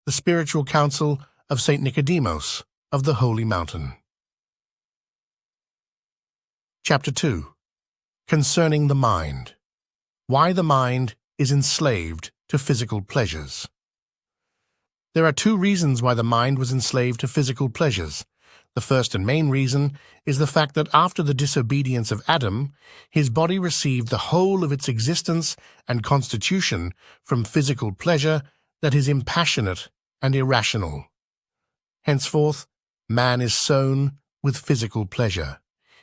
The Spiritual Counsel of St. Nicodemus of the Holy Mountain. Chapter 2. Concerning the Mind. Why the Mind is enslaved to physical pleasures. There are two reasons why the mind was enslaved to physical pleasures. The first and main reason is the fact that after the disobedience of Adam, his body received the whole of its existence and constitution from physical pleasure that is impassionate and irrational. Henceforth, man is sown with physical pleasure.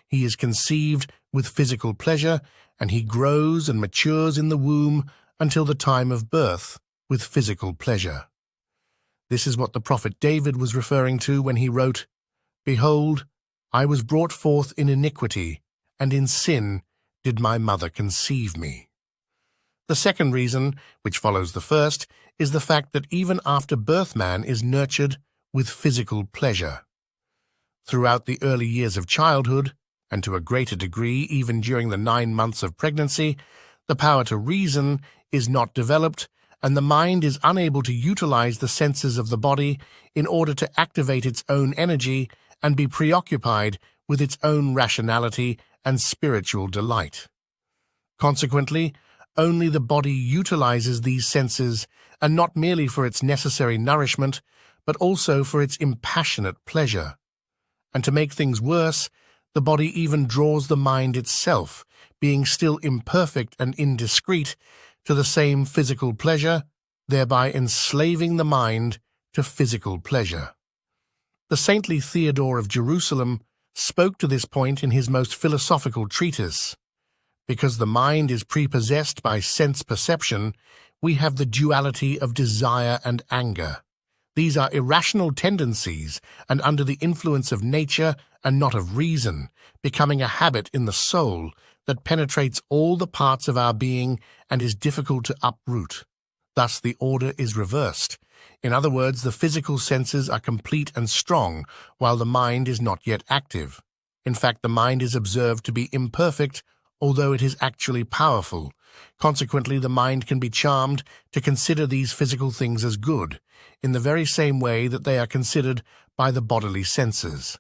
He is conceived with physical pleasure, and he grows and matures in the womb until the time of birth with physical pleasure. This is what the prophet David was referring to when he wrote, "Behold, I was brought forth in iniquity, and in sin did my mother conceive me." The second reason, which follows the first, is the fact that even after birth man is nurtured with physical pleasure. Throughout the early years of childhood, and to a greater degree even during the 9 months of pregnancy, the power to reason is not developed, and the mind is unable to utilize the senses of the body in order to activate its own energy and be preoccupied with its own rationality and spiritual delight. Consequently, only the body utilizes these senses, and not merely for its necessary nourishment, but also for its impassionate pleasure. And to make things worse, the body even draws the mind itself, being still imperfect and indiscreet, to the same physical pleasure, thereby enslaving the mind to physical pleasure. The saintly Theodore of Jerusalem spoke to this point in his most philosophical treatise. Because the mind is prepossessed by sense perception, we have the duality of desire and anger. These are irrational tendencies, and under the influence of nature and not of reason, becoming a habit in the soul that penetrates all the parts of our being and is difficult to uproot. Thus the order is reversed. In other words, the physical senses are complete and strong, while the mind is not yet active. In fact, the mind is observed to be imperfect, although it is actually powerful. Consequently, the mind can be charmed to consider these physical things as good, in the very same way that they are considered by the bodily senses.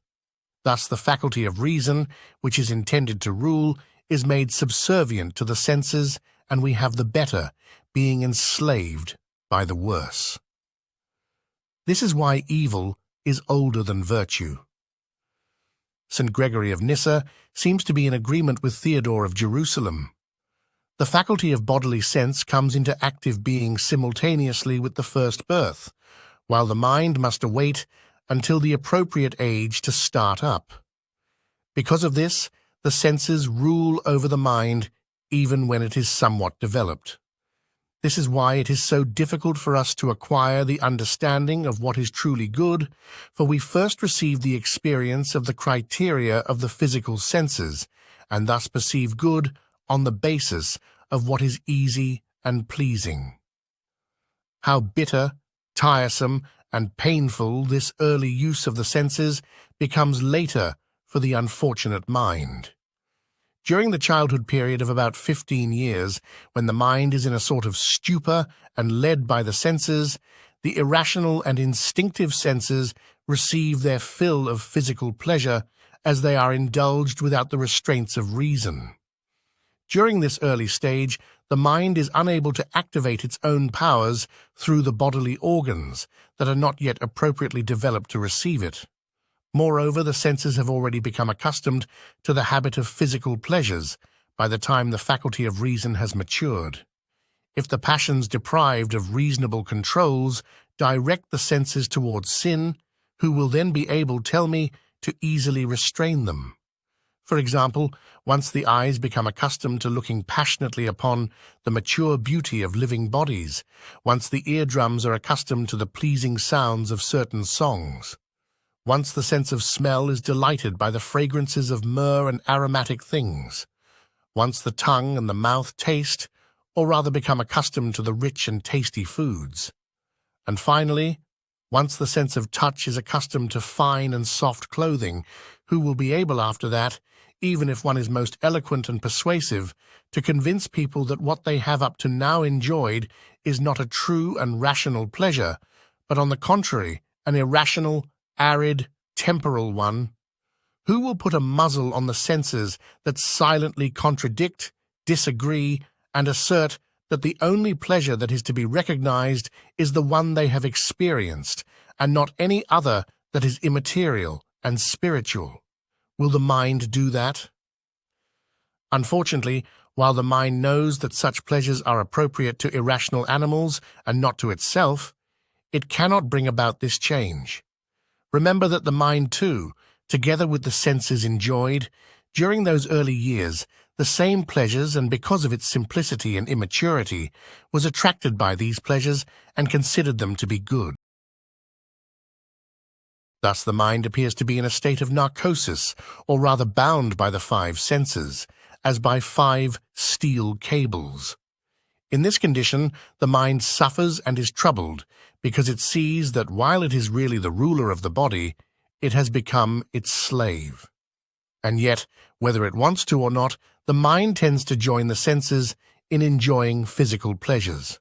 Thus, the faculty of reason, which is intended to rule, is made subservient to the senses, and we have the better, being enslaved by the worse. This is why evil is older than virtue. St. Gregory of Nyssa seems to be in agreement with Theodore of Jerusalem. The faculty of bodily sense comes into active being simultaneously with the first birth, while the mind must await until the appropriate age to start up. Because of this, the senses rule over the mind even when it is somewhat developed. This is why it is so difficult for us to acquire the understanding of what is truly good, for we first receive the experience of the criteria of the physical senses, and thus perceive good on the basis of what is easy and pleasing. How bitter, tiresome, and painful this early use of the senses becomes later for the unfortunate mind. During the childhood period of about 15 years, when the mind is in a sort of stupor and led by the senses, the irrational and instinctive senses receive their fill of physical pleasure as they are indulged without the restraints of reason. During this early stage, the mind is unable to activate its own powers through the bodily organs that are not yet appropriately developed to receive it. Moreover, the senses have already become accustomed to the habit of physical pleasures by the time the faculty of reason has matured. If the passions deprived of reasonable controls direct the senses towards sin, who will then be able, tell me, to easily restrain them? For example, once the eyes become accustomed to looking passionately upon the mature beauty of living bodies, once the eardrums are accustomed to the pleasing sounds of certain songs, once the sense of smell is delighted by the fragrances of myrrh and aromatic things, once the tongue and the mouth taste, or rather become accustomed to the rich and tasty foods, and finally, once the sense of touch is accustomed to fine and soft clothing, who will be able after that, even if one is most eloquent and persuasive, to convince people that what they have up to now enjoyed is not a true and rational pleasure, but on the contrary, an irrational, arid, temporal one? Who will put a muzzle on the senses that silently contradict, disagree, and assert that the only pleasure that is to be recognized is the one they have experienced, and not any other that is immaterial and spiritual? Will the mind do that? Unfortunately, while the mind knows that such pleasures are appropriate to irrational animals and not to itself, it cannot bring about this change. Remember that the mind too, together with the senses, enjoyed, during those early years, the same pleasures, and because of its simplicity and immaturity, was attracted by these pleasures and considered them to be good. Thus the mind appears to be in a state of narcosis, or rather bound by the five senses, as by 5 steel cables. In this condition, the mind suffers and is troubled, because it sees that while it is really the ruler of the body, it has become its slave. And yet, whether it wants to or not, the mind tends to join the senses in enjoying physical pleasures.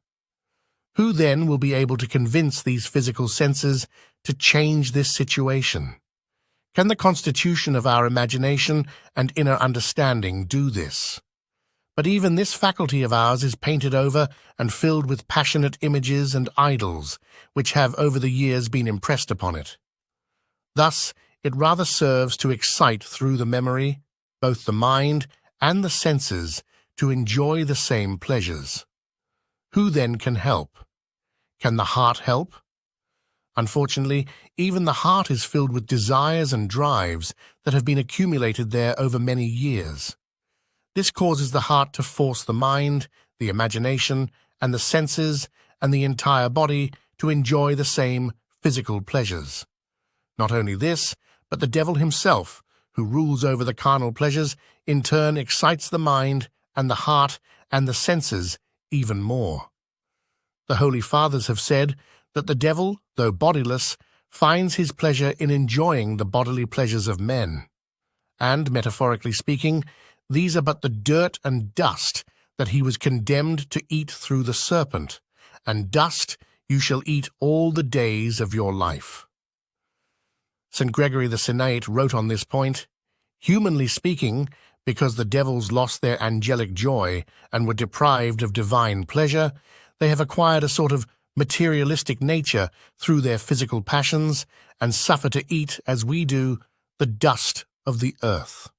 Who then will be able to convince these physical senses to change this situation? Can the constitution of our imagination and inner understanding do this? But even this faculty of ours is painted over and filled with passionate images and idols, which have over the years been impressed upon it. Thus, it rather serves to excite through the memory, both the mind and the senses, to enjoy the same pleasures. Who then can help? Can the heart help? Unfortunately, even the heart is filled with desires and drives that have been accumulated there over many years. This causes the heart to force the mind, the imagination, and the senses, and the entire body to enjoy the same physical pleasures. Not only this, but the devil himself, who rules over the carnal pleasures, in turn excites the mind and the heart and the senses even more. The Holy Fathers have said that the devil, though bodiless, finds his pleasure in enjoying the bodily pleasures of men. And, metaphorically speaking, these are but the dirt and dust that he was condemned to eat through the serpent, and dust you shall eat all the days of your life. St. Gregory the Senate wrote on this point, "Humanly speaking, because the devils lost their angelic joy and were deprived of divine pleasure, they have acquired a sort of materialistic nature through their physical passions, and suffer to eat, as we do, the dust of the earth."